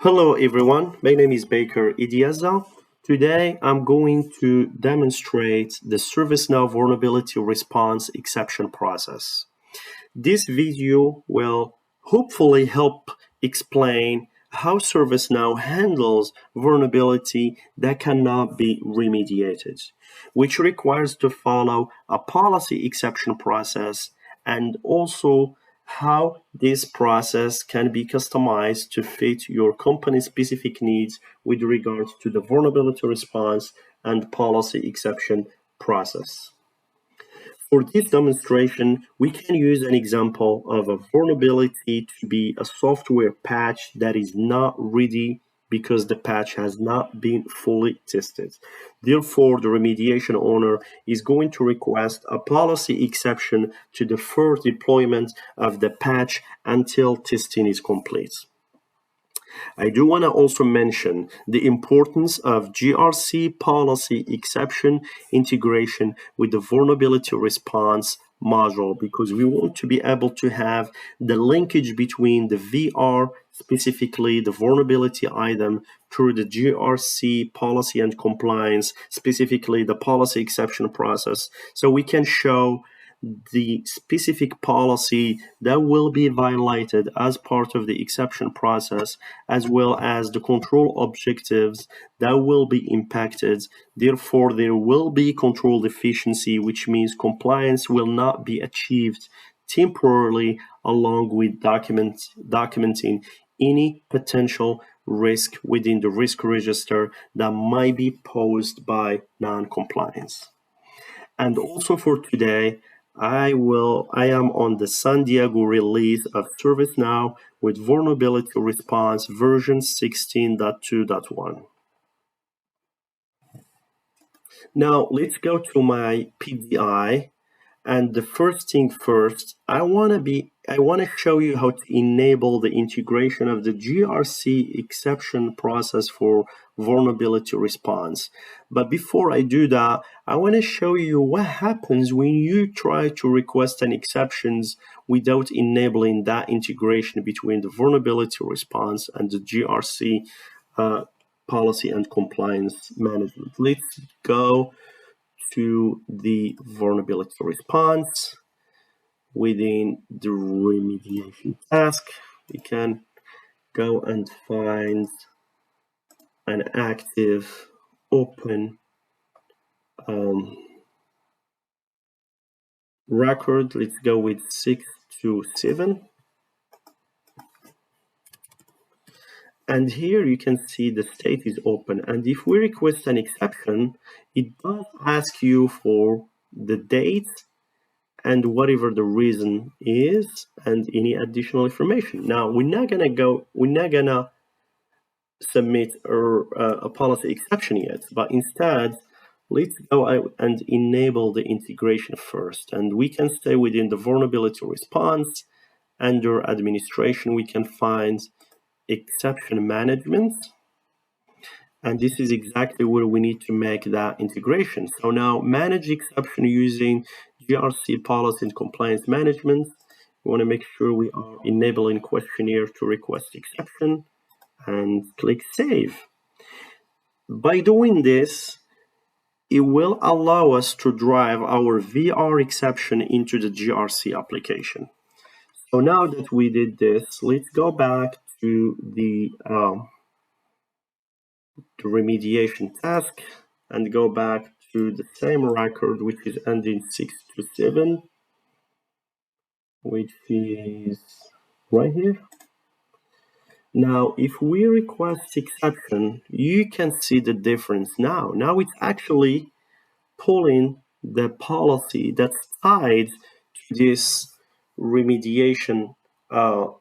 Hello everyone, my name is Baker Idiaza. Today I'm going to demonstrate the ServiceNow vulnerability response exception process. This video will hopefully help explain how ServiceNow handles vulnerability that cannot be remediated, which requires to follow a policy exception process, and also how this process can be customized to fit your company's specific needs with regards to the vulnerability response and policy exception process. For this demonstration, we can use an example of a vulnerability to be a software patch that is not ready because the patch has not been fully tested. Therefore, the remediation owner is going to request a policy exception to defer deployment of the patch until testing is complete. I do want to also mention the importance of GRC Policy Exception integration with the vulnerability response module, because we want to be able to have the linkage between the VR, specifically the vulnerability item, through the GRC policy and compliance, specifically the policy exception process, so we can show the specific policy that will be violated as part of the exception process, as well as the control objectives that will be impacted. Therefore, there will be control deficiency, which means compliance will not be achieved temporarily, along with documenting any potential risk within the risk register that might be posed by non-compliance. And also for today, I am on the San Diego release of ServiceNow with vulnerability response version 16.2.1. Now let's go to my PDI, and the first thing first, I want to show you how to enable the integration of the GRC exception process for vulnerability response. But before I do that, I want to show you what happens when you try to request an exceptions without enabling that integration between the vulnerability response and the GRC policy and compliance management. Let's go to the vulnerability response. Within the remediation task, we can go and find an active open record. Let's go with 627. And here you can see the state is open. And if we request an exception, it does ask you for the date and whatever the reason is and any additional information. Now, we're not gonna submit a policy exception yet, but instead, let's go out and enable the integration first. And we can stay within the vulnerability response. Under administration, we can find exception management. And this is exactly where we need to make that integration. So now manage exception using GRC policy and compliance management. We want to make sure we are enabling questionnaire to request exception and click save. By doing this, it will allow us to drive our VR exception into the GRC application. So now that we did this, let's go back to the remediation task and go back to the same record, which is ending 627, which is right here. Now, if we request exception, you can see the difference now. Now it's actually pulling the policy that's tied to this remediation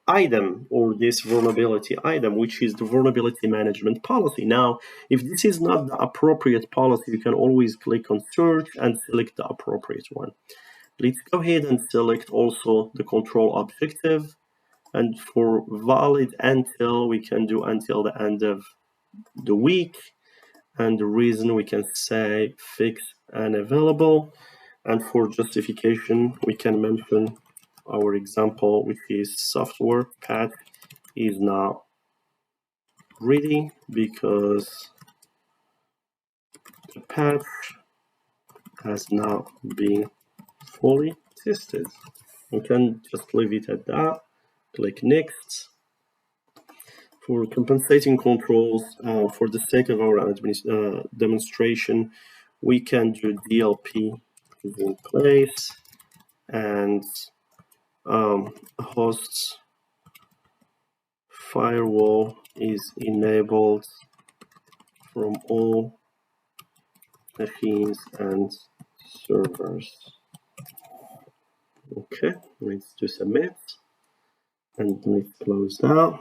item, or this vulnerability item, which is the vulnerability management policy. Now, if this is not the appropriate policy, you can always click on search and select the appropriate one. Let's go ahead and select also the control objective. And for valid until, we can do until the end of the week. And the reason, we can say fixed and available. And for justification, we can mention our example, which is software patch is not ready because the patch has now been fully tested. We can just leave it at that. Click next. For compensating controls, for the sake of our demonstration, we can do DLP is in place and hosts firewall is enabled from all machines and servers. Okay, let's do submit and let's close that.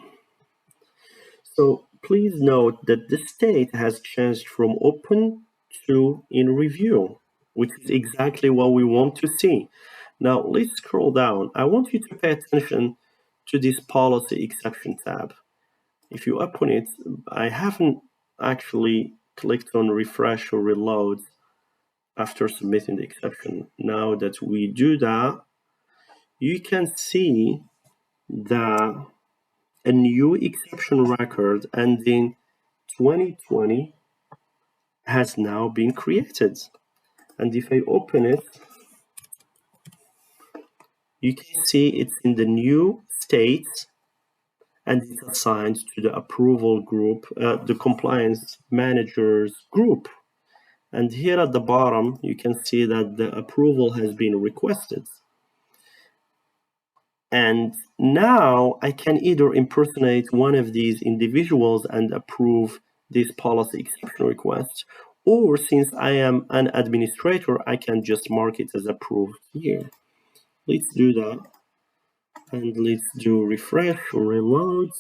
So please note that the state has changed from open to in review, which is exactly what we want to see. Now let's scroll down. I want you to pay attention to this policy exception tab. If you open it, I haven't actually clicked on refresh or reload after submitting the exception. Now that we do that, you can see that a new exception record ending 2020 has now been created. And if I open it, you can see it's in the new state and it's assigned to the approval group, the compliance managers group. And here at the bottom, you can see that the approval has been requested. And now I can either impersonate one of these individuals and approve this policy exception request, or since I am an administrator, I can just mark it as approved here. Let's do that. And let's do refresh or reload.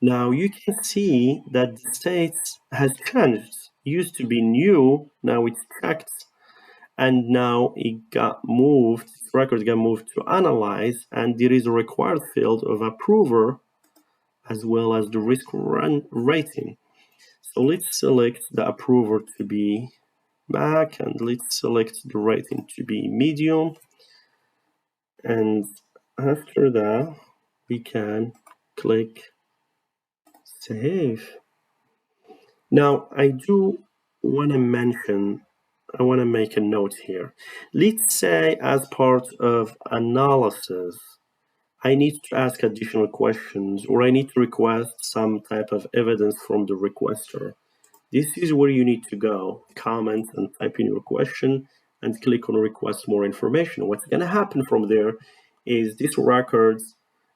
Now you can see that the state has changed. It used to be new, now it's checked, and now it got moved, this record got moved to analyze, and there is a required field of approver as well as the risk rating. So let's select the approver to be back, and let's select the rating to be medium. And after that, we can click save. Now, I do want to mention, I want to make a note here. Let's say as part of analysis, I need to ask additional questions or I need to request some type of evidence from the requester. This is where you need to go, comment and type in your question and click on request more information. What's going to happen from there is this record,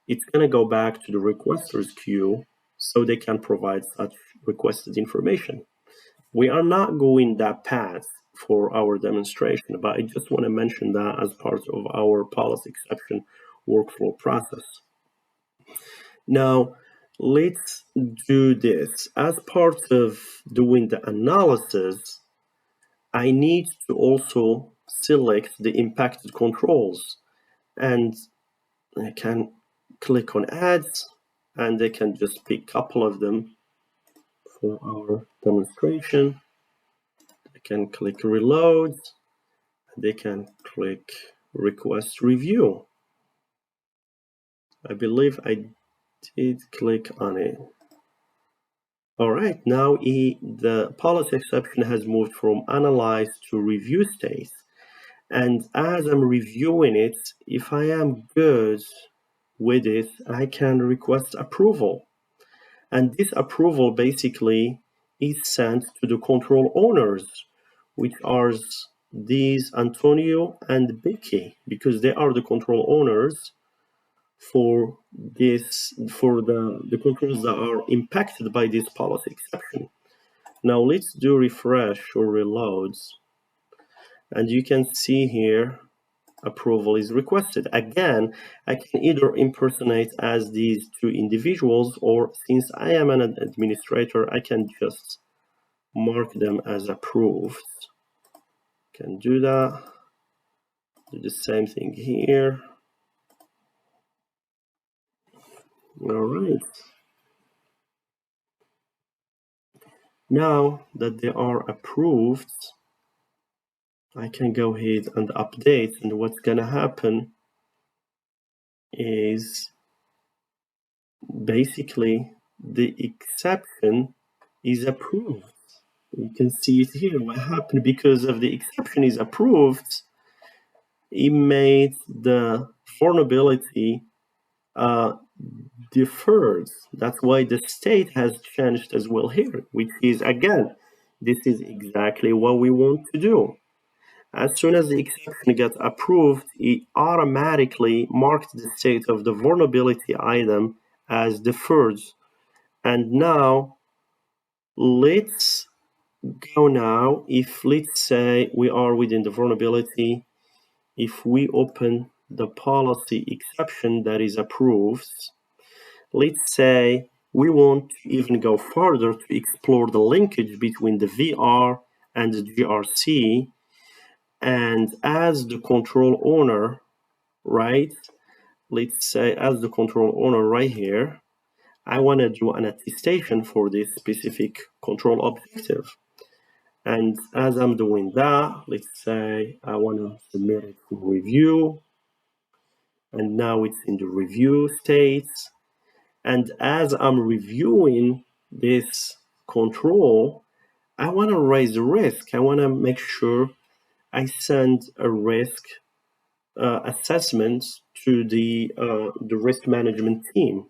it's going to go back to the requester's queue so they can provide such requested information. We are not going that path for our demonstration, but I just want to mention that as part of our policy exception workflow process. Now, let's do this. As part of doing the analysis, I need to also select the impacted controls, and I can click on ads and they can just pick a couple of them for our demonstration. They can click reload, they can click request review. I believe I did click on it. All right, now the policy exception has moved from analyze to review state. And as I'm reviewing it, if I am good with it, I can request approval. And this approval basically is sent to the control owners, which are these Antonio and Becky, because they are the control owners for this, for the controls that are impacted by this policy exception. Now let's do refresh or reload. And you can see here, approval is requested. Again, I can either impersonate as these two individuals, or since I am an administrator, I can just mark them as approved. Can do that. Do the same thing here. All right. Now that they are approved, I can go ahead and update, and what's gonna happen is basically the exception is approved. You can see it here. What happened because of the exception is approved, it made the vulnerability deferred. That's why the state has changed as well here, which is, again, this is exactly what we want to do. As soon as the exception gets approved, it automatically marks the state of the vulnerability item as deferred. And now, let's go now, if let's say we are within the vulnerability, if we open the policy exception that is approved, let's say we want to even go further to explore the linkage between the VR and the GRC, and as the control owner, right, let's say as the control owner right here, I want to do an attestation for this specific control objective. And as I'm doing that, let's say I want to submit it for review. And now it's in the review state. And as I'm reviewing this control, I want to raise the risk. I want to make sure I send a risk assessment to the risk management team.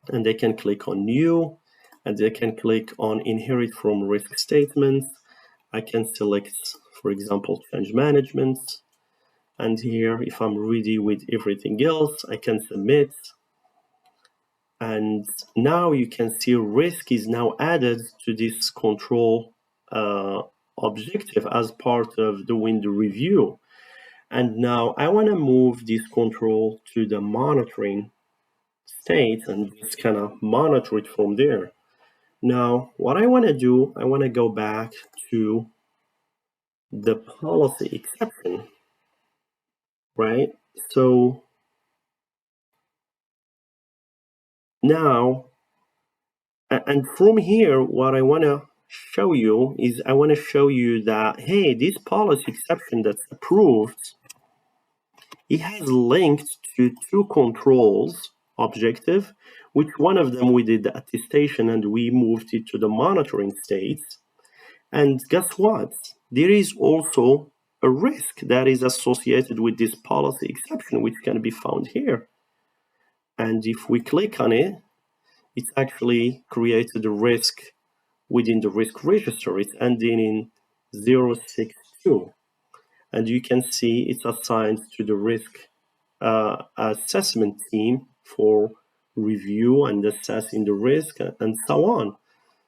And they can click on new, and they can click on inherit from risk statements. I can select, for example, change management. And here, if I'm ready with everything else, I can submit. And now you can see risk is now added to this control objective as part of doing the review. And now I want to move this control to the monitoring state and just kind of monitor it from there. Now, what I want to do, I want to go back to the policy exception, right? So now, and from here, what I want to show you is I want to show you that, hey, this policy exception that's approved, it has linked to two controls objective, which one of them we did the attestation and we moved it to the monitoring state. And guess what? There is also a risk that is associated with this policy exception, which can be found here. And if we click on it, it's actually created a risk within the risk register. It's ending in 062. And you can see it's assigned to the risk assessment team for review and assessing the risk and so on.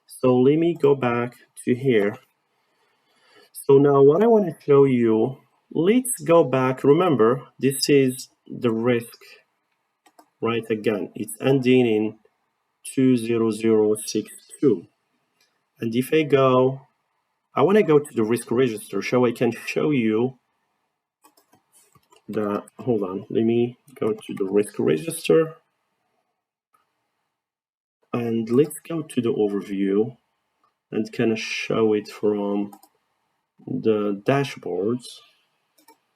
So let me go back to here. So now what I want to show you, let's go back. Remember, this is the risk, right? Again, it's ending in 20062. And if I want to go to the risk register so I can show you that, hold on, let me go to the risk register. And let's go to the overview and kind of show it from the dashboards.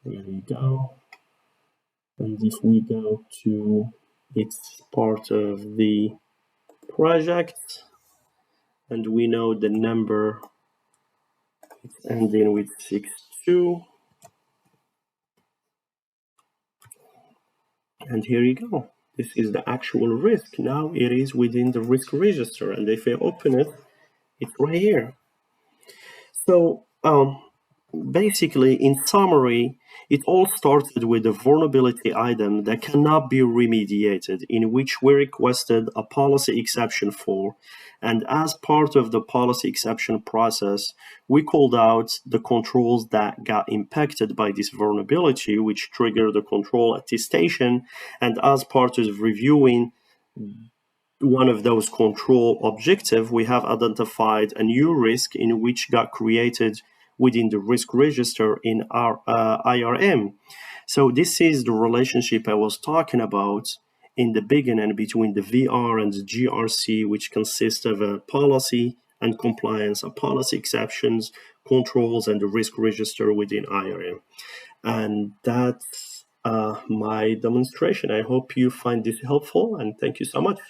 There we go. And if we go to, it's part of the project, and we know the number, it's ending with 62. And here you go. This is the actual risk. Now it is within the risk register. And if I open it, it's right here. So basically, in summary, it all started with a vulnerability item that cannot be remediated, in which we requested a policy exception for. And as part of the policy exception process, we called out the controls that got impacted by this vulnerability, which triggered the control attestation. And as part of reviewing one of those control objectives, we have identified a new risk in which got created within the risk register in our IRM. So this is the relationship I was talking about in the beginning between the VR and the GRC, which consists of a policy and compliance, a policy exceptions, controls, and the risk register within IRM. And that's my demonstration. I hope you find this helpful, and thank you so much.